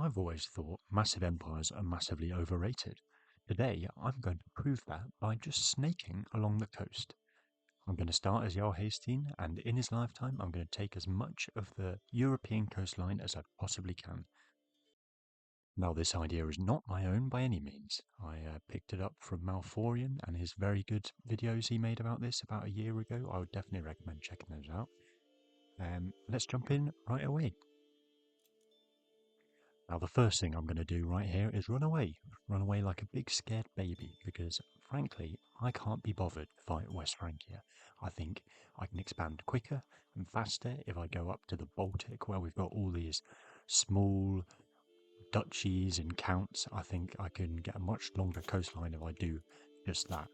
I've always thought massive empires are massively overrated. Today, I'm going to prove that by just snaking along the coast. I'm going to start as Jarl Haesteinn, and in his lifetime, I'm going to take as much of the European coastline as I possibly can. Now, this idea is not my own by any means. I picked it up from Malforian and his very good videos he made about this about a year ago. I would definitely recommend checking those out. Let's jump in right away. Now the first thing I'm going to do right here is run away like a big scared baby, because frankly I can't be bothered to fight West Francia. I think I can expand quicker and faster if I go up to the Baltic, where we've got all these small duchies and counts. I think I can get a much longer coastline if I do just that.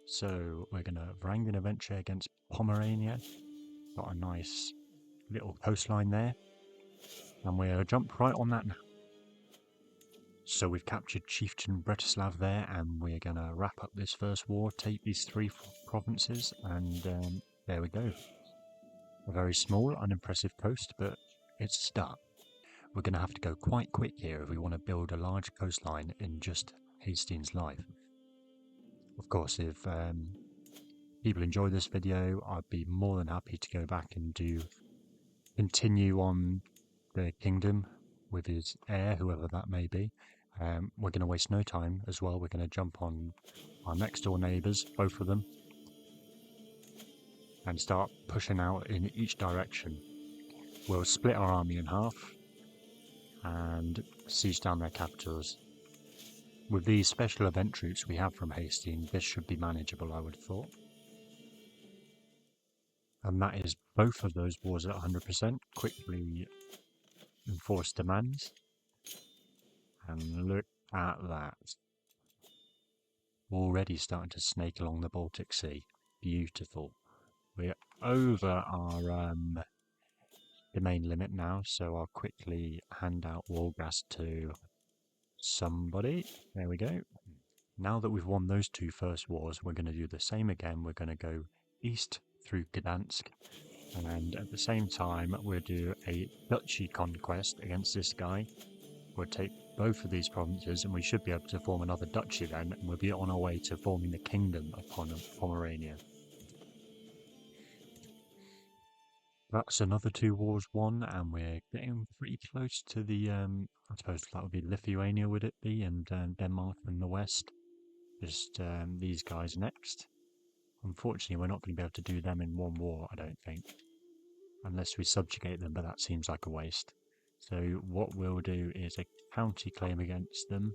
So we're going to Varangian adventure against Pomerania. Got a nice little coastline there, and we'll jump right on that now. So we've captured Chieftain Bretislav there, and we're going to wrap up this first war, take these 3 provinces, and there we go. A very small, unimpressive coast, but it's a start. We're going to have to go quite quick here if we want to build a large coastline in just Haesteinn's life. Of course, if people enjoy this video, I'd be more than happy to go back and continue on the kingdom with his heir, whoever that may be. We're going to waste no time as well. We're going to jump on our next door neighbours, both of them, and start pushing out in each direction. We'll split our army in half and siege down their capitals. With these special event troops we have from Haesteinn, this should be manageable, I would have thought. And that is both of those wars at 100%. Quickly enforce demands. And look at that. Already starting to snake along the Baltic Sea. Beautiful. We're over our domain limit now, so I'll quickly hand out Wargrass to somebody. There we go. Now that we've won those 2 first wars, we're going to do the same again. We're going to go east through Gdansk, and at the same time we'll do a duchy conquest against this guy. We'll take both of these provinces, and we should be able to form another duchy then, and we'll be on our way to forming the kingdom of Pomerania. That's another 2 wars won, and we're getting pretty close to the, I suppose that would be Lithuania, would it be, and Denmark in the west. Just these guys next. Unfortunately, we're not going to be able to do them in one war, I don't think. Unless we subjugate them, but that seems like a waste. So what we'll do is a county claim against them.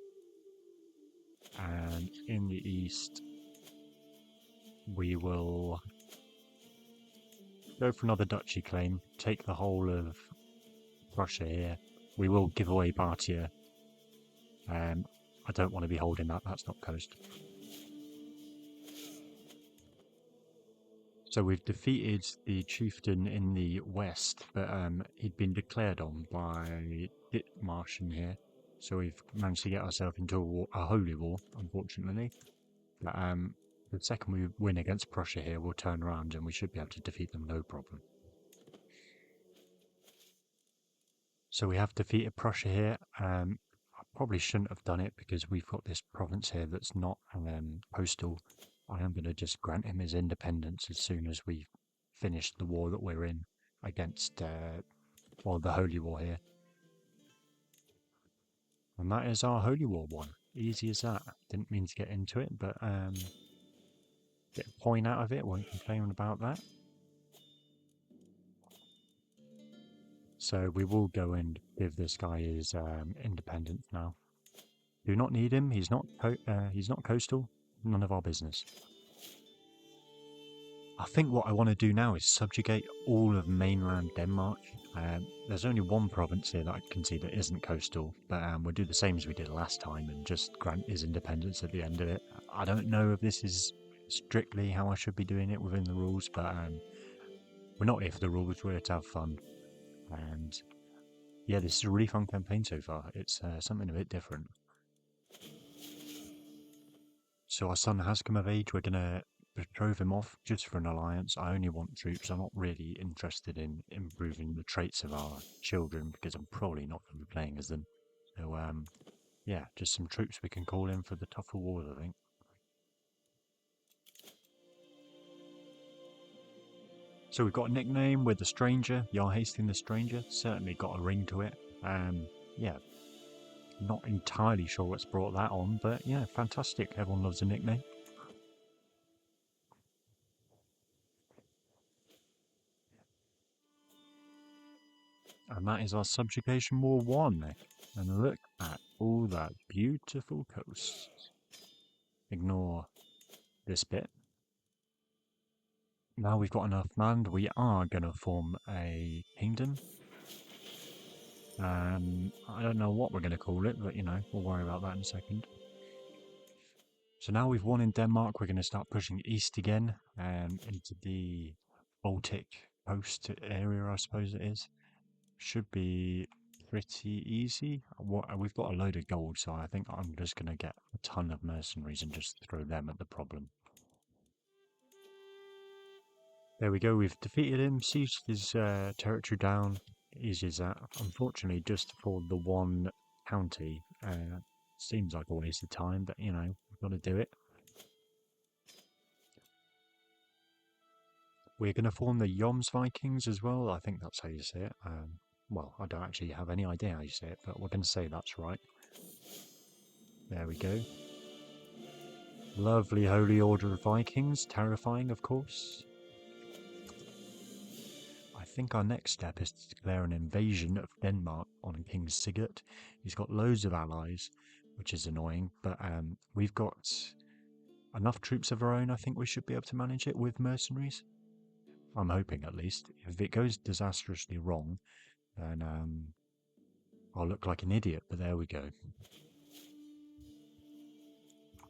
And in the east, we will go for another duchy claim, take the whole of Prussia here. We will give away Bartia. I don't want to be holding that, that's not coast. So we've defeated the chieftain in the west, but he'd been declared on by Dithmarschen here. So we've managed to get ourselves into a holy war, unfortunately. But the second we win against Prussia here, we'll turn around and we should be able to defeat them no problem. So we have defeated Prussia here. I probably shouldn't have done it because we've got this province here that's not coastal. I am going to just grant him his independence as soon as we finish the war that we're in against, well, the Holy War here. And that is our Holy War one. Easy as that. Didn't mean to get into it, but get a point out of it. Won't complain about that. So we will go and give this guy his independence now. Do not need him. He's not coastal. None of our business. I think what I want to do now is subjugate all of mainland Denmark. There's only one province here that I can see that isn't coastal, but we'll do the same as we did last time and just grant his independence at the end of it. I don't know if this is strictly how I should be doing it within the rules, but we're not here for the rules, we're here to have fun. And yeah, this is a really fun campaign so far. It's something a bit different. So our son has come of age. We're going to betroth him off just for an alliance. I only want troops. I'm not really interested in improving the traits of our children because I'm probably not going to be playing as them. So, yeah, just some troops we can call in for the tougher wars, I think. So we've got a nickname with the Stranger, Jarl Haesteinn the Stranger. Certainly got a ring to it. Yeah, not entirely sure what's brought that on, but yeah, fantastic. Everyone loves a nickname. And that is our Subjugation War 1. And look at all that beautiful coast. Ignore this bit. Now we've got enough land, we are going to form a kingdom. I don't know what we're going to call it, but you know, we'll worry about that in a second. So now we've won in Denmark, we're going to start pushing east again into the Baltic coast area, I suppose it is. Should be pretty easy. We've got a load of gold, so I think I'm just going to get a ton of mercenaries and just throw them at the problem. There we go, we've defeated him, sieged his territory down. Easy as that. Unfortunately, just for the one county, seems like a waste of time, but you know, we've got to do it. We're going to form the Yoms Vikings as well. I think that's how you say it. Well, I don't actually have any idea how you say it, but we're going to say that's right. There we go. Lovely Holy Order of Vikings. Terrifying, of course. I think our next step is to declare an invasion of Denmark on King Sigurd. He's got loads of allies, which is annoying, but we've got enough troops of our own. I think we should be able to manage it with mercenaries. I'm hoping, at least. If it goes disastrously wrong, then I'll look like an idiot, but there we go.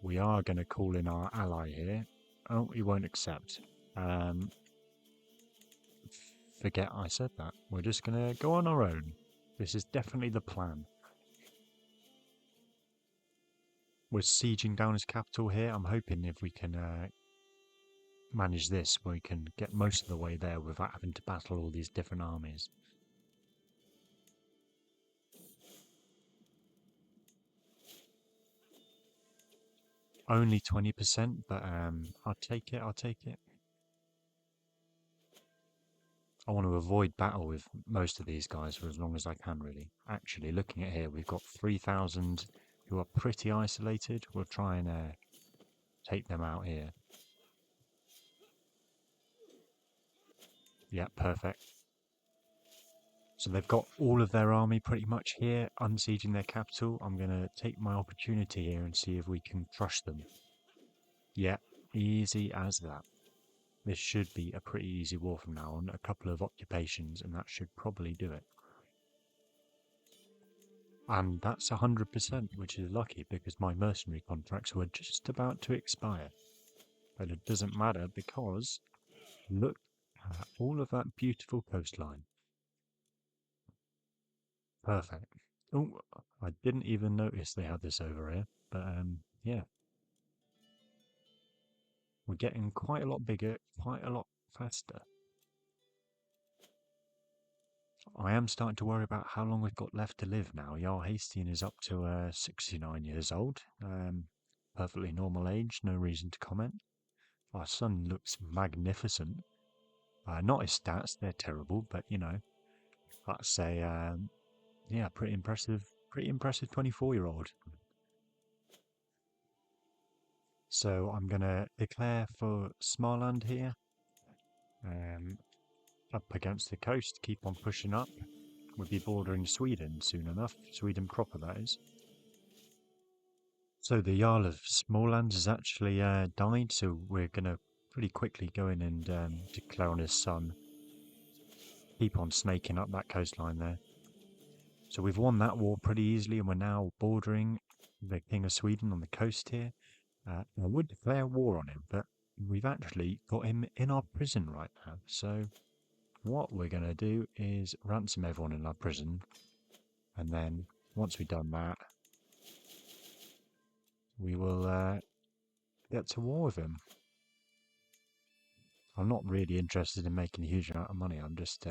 We are going to call in our ally here. Oh, he won't accept. Forget I said that. We're just going to go on our own. This is definitely the plan. We're sieging down his capital here. I'm hoping if we can manage this, we can get most of the way there without having to battle all these different armies. Only 20%, but I'll take it, I'll take it. I want to avoid battle with most of these guys for as long as I can, really. Actually, looking at here, we've got 3,000 who are pretty isolated. We'll try and take them out here. Yeah, perfect. So they've got all of their army pretty much here, unsieging their capital. I'm going to take my opportunity here and see if we can crush them. Yeah, easy as that. This should be a pretty easy war from now on. A couple of occupations and that should probably do it. And that's 100%, which is lucky because my mercenary contracts were just about to expire. But it doesn't matter because look at all of that beautiful coastline. Perfect. Oh, I didn't even notice they had this over here, but yeah. We're getting quite a lot bigger, quite a lot faster. I am starting to worry about how long we've got left to live now. Jarl Haesteinn is up to 69 years old. Perfectly normal age, no reason to comment. Our son looks magnificent. Not his stats, they're terrible, but you know, that's a, yeah, pretty impressive 24-year-old. So I'm going to declare for Småland here. Up against the coast, keep on pushing up. We'll be bordering Sweden soon enough. Sweden proper, that is. So the Jarl of Småland has actually died, so we're going to pretty quickly go in and declare on his son. Keep on snaking up that coastline there. So we've won that war pretty easily, and we're now bordering the King of Sweden on the coast here. I would declare war on him, but we've actually got him in our prison right now. So what we're going to do is ransom everyone in our prison, and then once we've done that, we will get to war with him. I'm not really interested in making a huge amount of money. I'm just,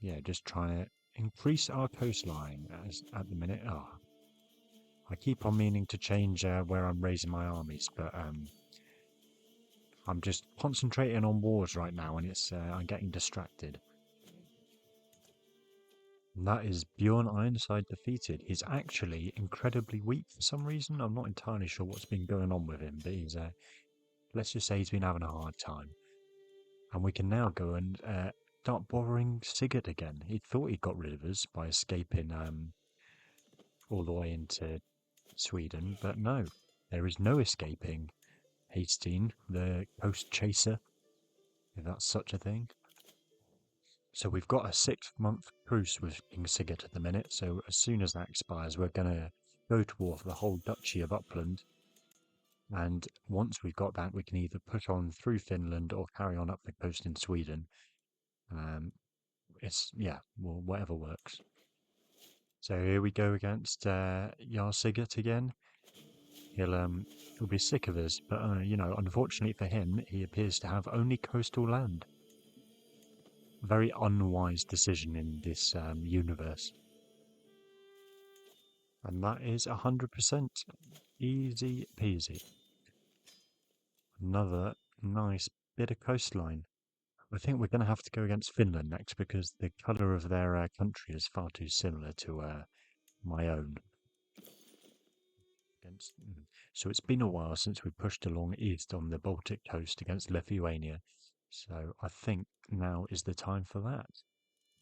yeah, just trying to increase our coastline as at the minute. I keep on meaning to change where I'm raising my armies, but I'm just concentrating on wars right now, and it's I'm getting distracted. And that is Bjorn Ironside defeated. He's actually incredibly weak for some reason. I'm not entirely sure what's been going on with him, but he's let's just say he's been having a hard time. And we can now go and start borrowing Sigurd again. He thought he got rid of us by escaping all the way into Sweden, but no, there is no escaping Haesteinn, the coast chaser, if that's such a thing. So we've got a 6-month truce with King Sigurd at the minute, so as soon as that expires, we're going to go to war for the whole Duchy of Uppland. And once we've got that, we can either push on through Finland or carry on up the coast in Sweden. Well, whatever works. So here we go against Jarl Sigurd again. He'll be sick of us, but unfortunately for him, he appears to have only coastal land. Very unwise decision in this universe. And that is 100% easy peasy. Another nice bit of coastline. I think we're going to have to go against Finland next because the colour of their country is far too similar to my own. So it's been a while since we pushed along east on the Baltic coast against Lithuania. So I think now is the time for that.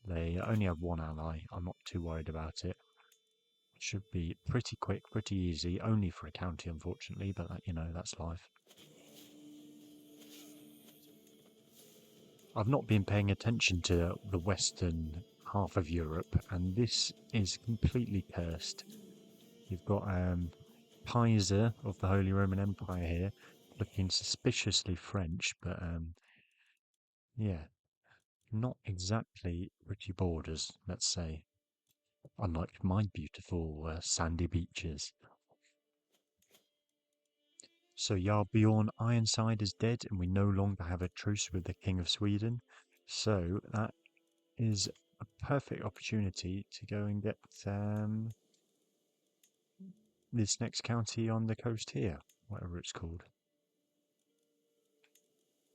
They only have one ally. I'm not too worried about it. Should be pretty quick, pretty easy. Only for a county, unfortunately, but that's life. I've not been paying attention to the western half of Europe, and this is completely cursed. You've got Kaiser of the Holy Roman Empire here, looking suspiciously French, but yeah, not exactly pretty borders, let's say. Unlike my beautiful sandy beaches. So Jarl Bjorn Ironside is dead, and we no longer have a truce with the King of Sweden. So that is a perfect opportunity to go and get this next county on the coast here, whatever it's called.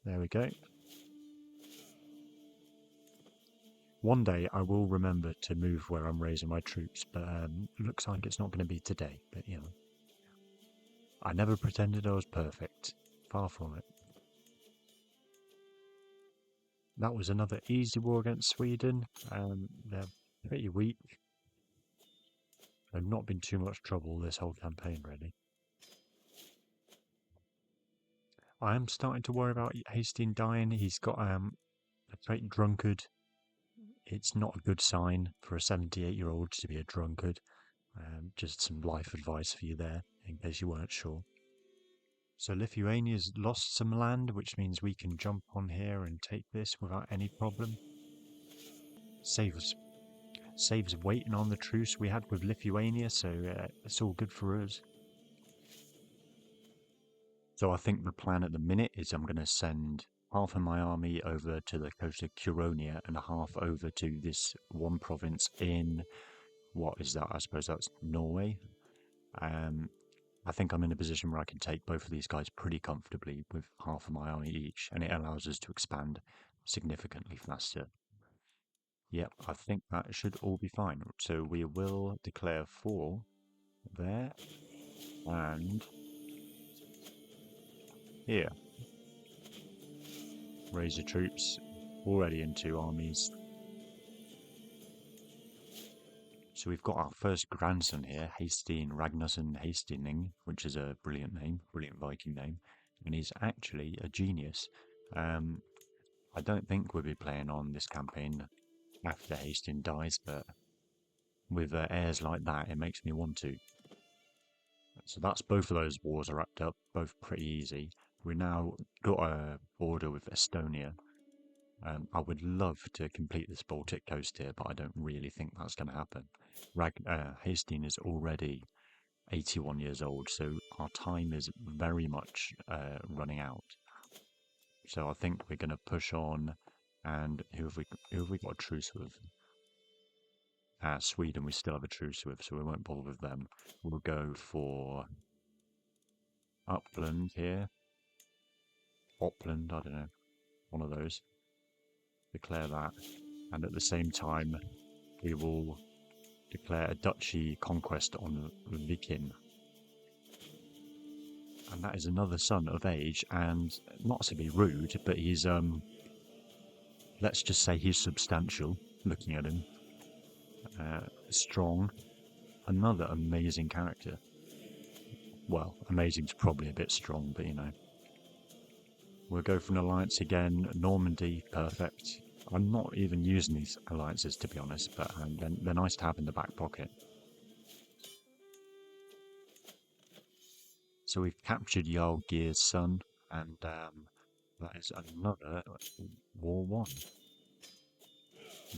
There we go. One day I will remember to move where I'm raising my troops, but looks like it's not going to be today. But I never pretended I was perfect. Far from it. That was another easy war against Sweden. They're pretty weak. They've not been too much trouble this whole campaign, really. I am starting to worry about Haesteinn dying. He's got a trait drunkard. It's not a good sign for a 78-year-old to be a drunkard. Just some life advice for you there, in case you weren't sure. So Lithuania's lost some land, which means we can jump on here and take this without any problem. Saves waiting on the truce we had with Lithuania, so it's all good for us. So I think the plan at the minute is I'm going to send half of my army over to the coast of Curonia and half over to this one province in, what is that? I suppose that's Norway. I think I'm in a position where I can take both of these guys pretty comfortably with half of my army each, and it allows us to expand significantly faster. Yep, I think that should all be fine. So we will declare 4 there, and here. Raise the troops, already in 2 armies. So we've got our first grandson here, Haesteinn Ragnarsson Haesteining, which is a brilliant name, brilliant Viking name, and he's actually a genius. I don't think we'll be playing on this campaign after Haesteinn dies, but with heirs like that, it makes me want to. So that's both of those wars are wrapped up, both pretty easy. We now got a border with Estonia. I would love to complete this Baltic coast here, but I don't really think that's going to happen. Haesteinn is already 81 years old, so our time is very much running out. So I think we're going to push on, and who have we got a truce with? Sweden we still have a truce with, so we won't bother with them. We'll go for Upland here. Opland, I don't know. One of those. Declare that. And at the same time, we will declare a duchy conquest on Viking. And that is another son of age, and not to be rude, but he's, let's just say he's substantial, looking at him. Strong. Another amazing character. Well, amazing's probably a bit strong, but you know. We'll go for an alliance again. Normandy, perfect. I'm not even using these alliances, to be honest, but they're nice to have in the back pocket. So we've captured Jarl Geir's son, and that is another War 1.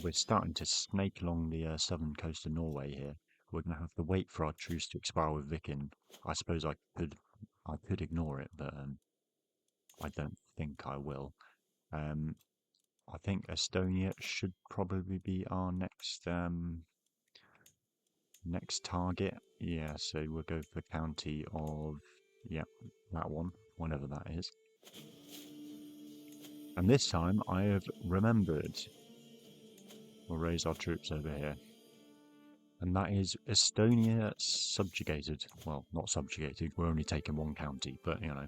We're starting to snake along the southern coast of Norway here. We're going to have to wait for our truce to expire with Viking. I suppose I could ignore it, but I don't think I will. I think Estonia should probably be our next next target. Yeah, so we'll go for the county of, yeah, that one, whenever that is. And this time I have remembered. We'll raise our troops over here. And that is Estonia subjugated. Well, not subjugated, we're only taking one county, but you know.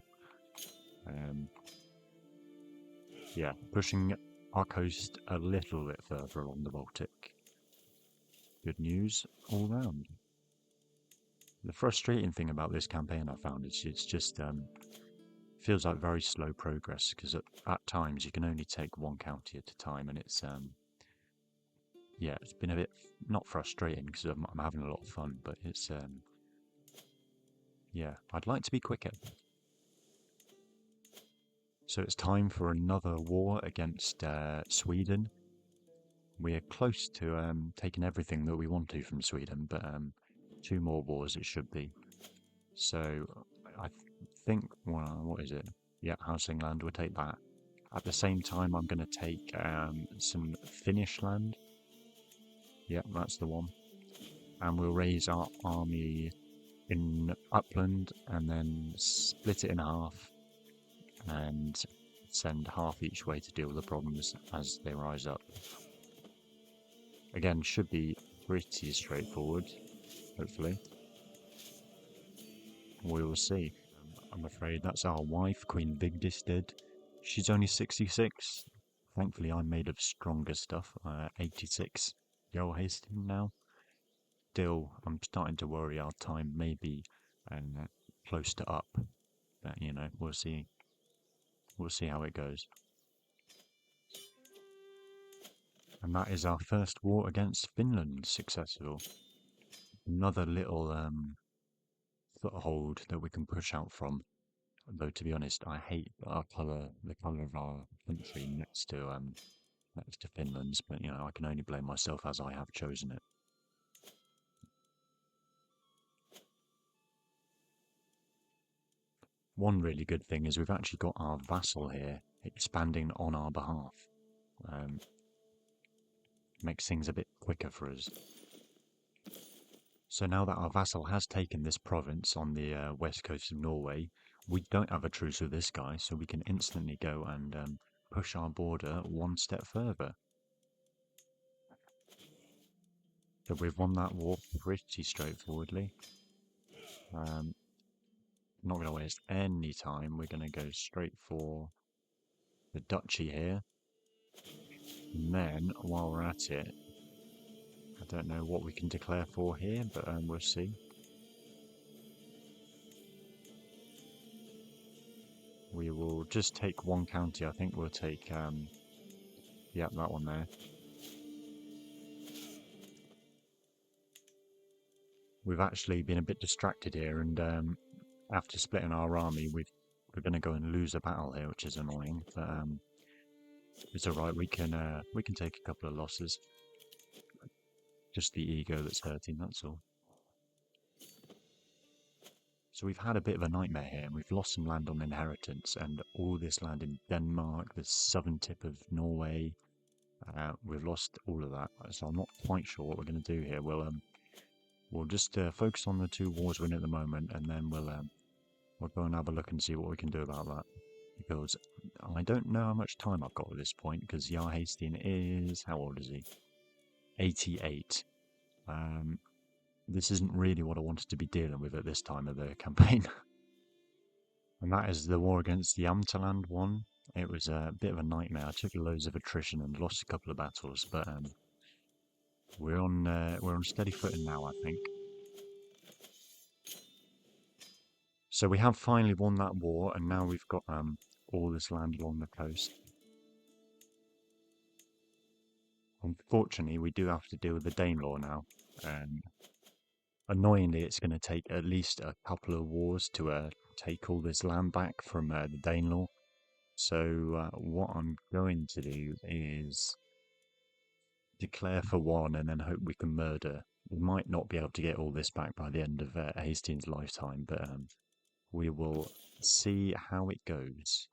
Yeah, pushing our coast a little bit further along the Baltic. Good news all round. The frustrating thing about this campaign I found is it's just feels like very slow progress, because at times you can only take one county at a time, and it's yeah, it's been a bit not frustrating because I'm having a lot of fun, but it's yeah, I'd like to be quicker. So it's time for another war against Sweden. We're close to taking everything that we want to from Sweden, but 2 more wars it should be. So I think, well, what is it? Yeah, Haesteinn land, we'll take that. At the same time, I'm going to take some Finnish land. Yep, that's the one. And we'll raise our army in Upland and then split it in half and send half each way to deal with the problems as they rise up. Again, should be pretty straightforward, hopefully. We will see. I'm afraid that's our wife, Queen Vigdis, dead. She's only 66. Thankfully, I'm made of stronger stuff. 86. Jarl Haesteinn now. Still, I'm starting to worry our time may be close to up. But, you know, we'll see. We'll see how it goes. And that is our first war against Finland successful. Another little foothold that we can push out from. Though to be honest, I hate our colour, the colour of our country next to Finland's. But you know, I can only blame myself as I have chosen it. One really good thing is we've actually got our vassal here expanding on our behalf. Makes things a bit quicker for us. So now that our vassal has taken this province on the west coast of Norway, we don't have a truce with this guy, so we can instantly go and push our border one step further. So we've won that war pretty straightforwardly. Not going to waste any time, we're going to go straight for the duchy here. And then, while we're at it, I don't know what we can declare for here, but we'll see. We will just take one county. I think we'll take, yeah, that one there. We've actually been a bit distracted here, and after splitting our army, we're going to go and lose a battle here, which is annoying. But it's all right. We can take a couple of losses. Just the ego that's hurting. That's all. So we've had a bit of a nightmare here, and we've lost some land on inheritance, and all this land in Denmark, the southern tip of Norway. We've lost all of that, so I'm not quite sure what we're going to do here. We'll just focus on the 2 wars we're in at the moment, and then we'll go and have a look and see what we can do about that. Because I don't know how much time I've got at this point, because Jarl Haesteinn is... how old is he? 88. This isn't really what I wanted to be dealing with at this time of the campaign. And that is the war against the Amtaland one. It was a bit of a nightmare. I took loads of attrition and lost a couple of battles, but we're on steady footing now, I think. So we have finally won that war, and now we've got all this land along the coast. Unfortunately, we do have to deal with the Danelaw now. Annoyingly, it's going to take at least a couple of wars to take all this land back from the Danelaw. So what I'm going to do is declare for one and then hope we can murder. We might not be able to get all this back by the end of Hastings's lifetime, but we will see how it goes.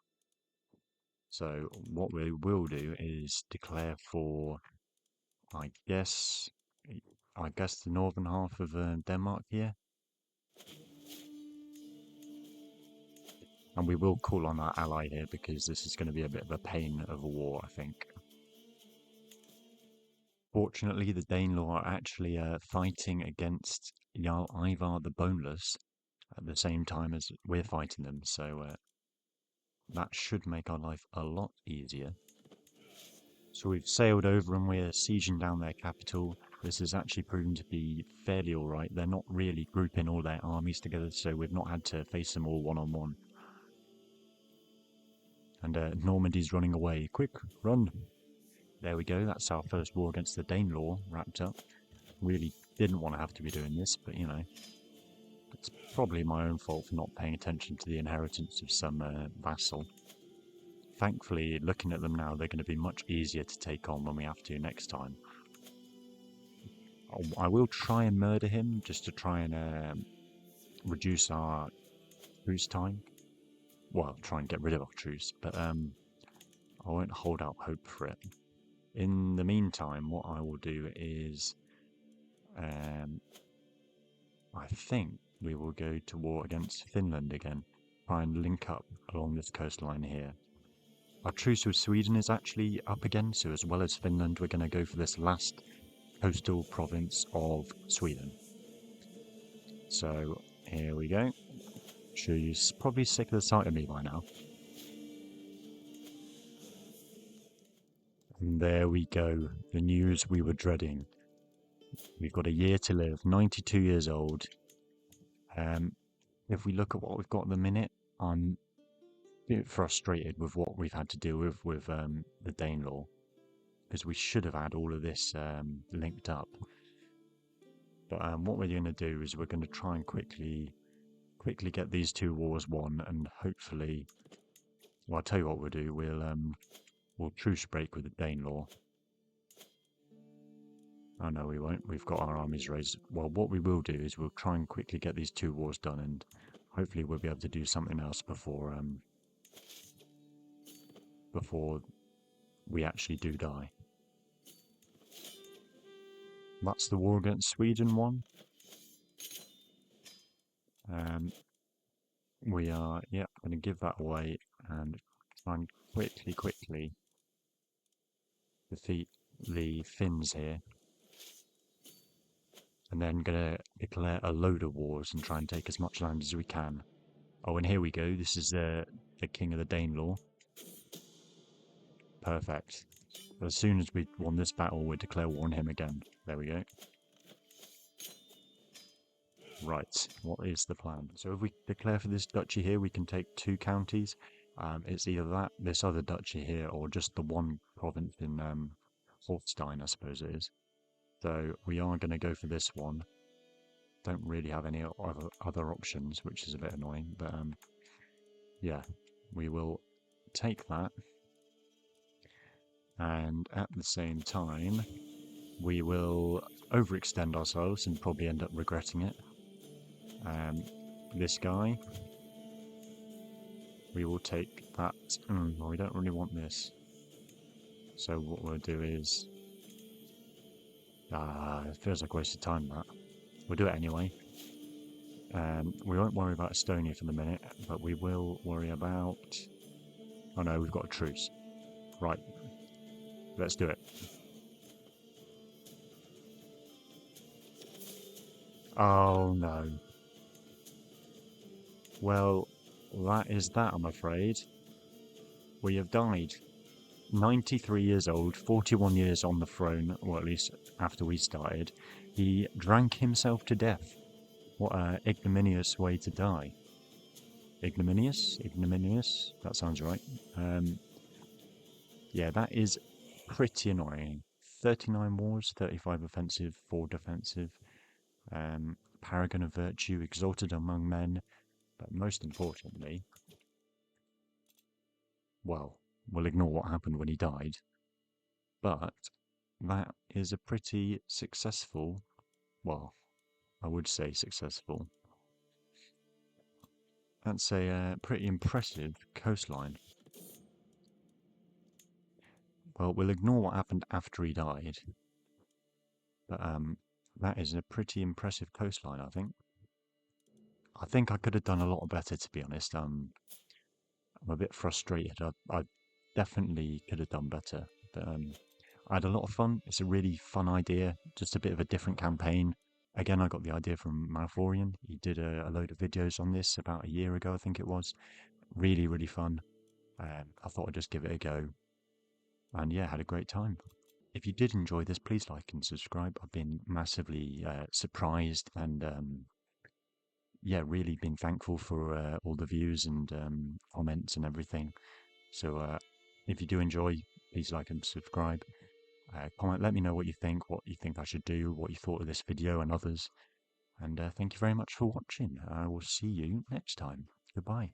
So what we will do is declare for, I guess the northern half of Denmark here. And we will call on our ally here because this is going to be a bit of a pain of a war, I think. Fortunately, the Danelaw are actually fighting against Jarl Ivar the Boneless at the same time as we're fighting them, so that should make our life a lot easier. So we've sailed over and we're sieging down their capital. This has actually proven to be fairly alright. They're not really grouping all their armies together, so we've not had to face them all one-on-one. And Normandy's running away. Quick, run! There we go, that's our first war against the Danelaw wrapped up. Really didn't want to have to be doing this, but you know, it's probably my own fault for not paying attention to the inheritance of some vassal. Thankfully, looking at them now, they're going to be much easier to take on when we have to next time. I will try and murder him, just to try and reduce our truce time. Well, try and get rid of our truce, but I won't hold out hope for it. In the meantime, what I will do is, I think we will go to war against Finland again. Try and link up along this coastline here. Our truce with Sweden is actually up again, so as well as Finland, we're going to go for this last coastal province of Sweden. So, here we go. Sure, you're probably sick of the sight of me by now. And there we go, the news we were dreading. We've got a year to live, 92 years old. If we look at what we've got at the minute, I'm a bit frustrated with what we've had to deal with the Danelaw, because we should have had all of this linked up. But what we're going to do is we're going to try and quickly get these 2 wars won, and hopefully, well, I'll tell you what we'll do. We'll truce break with the Danelaw. Oh no, we won't. We've got our armies raised. Well, what we will do is we'll try and quickly get these 2 wars done, and hopefully we'll be able to do something else before we actually do die. That's the war against Sweden one. We are, yep, going to give that away and try and quickly defeat the Finns here. And then going to declare a load of wars and try and take as much land as we can. Oh, and here we go. This is the king of the Danelaw. Perfect. As soon as we won this battle, we'll declare war on him again. There we go. Right, what is the plan? So if we declare for this duchy here, we can take 2 counties. It's either that, this other duchy here, or just the one province in Holstein, I suppose it is. So we are going to go for this one. Don't really have any other options, which is a bit annoying. But yeah, we will take that. And at the same time, we will overextend ourselves and probably end up regretting it. This guy, we will take that. We don't really want this. So what we'll do is... it feels like a waste of time, that. We'll do it anyway. We won't worry about Estonia for the minute, but we will worry about... Oh no, we've got a truce. Right. Let's do it. Oh no. Well, that is that, I'm afraid. We have died. 93 years old, 41 years on the throne, or at least after we started. He drank himself to death. What an ignominious way to die. Ignominious? Ignominious? That sounds right. Yeah, that is pretty annoying. 39 wars, 35 offensive, 4 defensive. Paragon of virtue, exalted among men. But most importantly, well, we'll ignore what happened when he died. But that is a pretty successful, well, I would say successful. That's a pretty impressive coastline. Well, we'll ignore what happened after he died. But that is a pretty impressive coastline, I think. I think I could have done a lot better, to be honest. I'm a bit frustrated. I definitely could have done better. But I had a lot of fun. It's a really fun idea, just a bit of a different campaign. Again, I got the idea from Malforian. He did a load of videos on this about a year ago, I think it was. Really, really fun. I thought I'd just give it a go. And yeah, had a great time. If you did enjoy this, please like and subscribe. I've been massively surprised and yeah, really been thankful for all the views and comments and everything. So if you do enjoy, please like and subscribe. Comment, let me know what you think I should do, what you thought of this video and others. And thank you very much for watching. I will see you next time. Goodbye.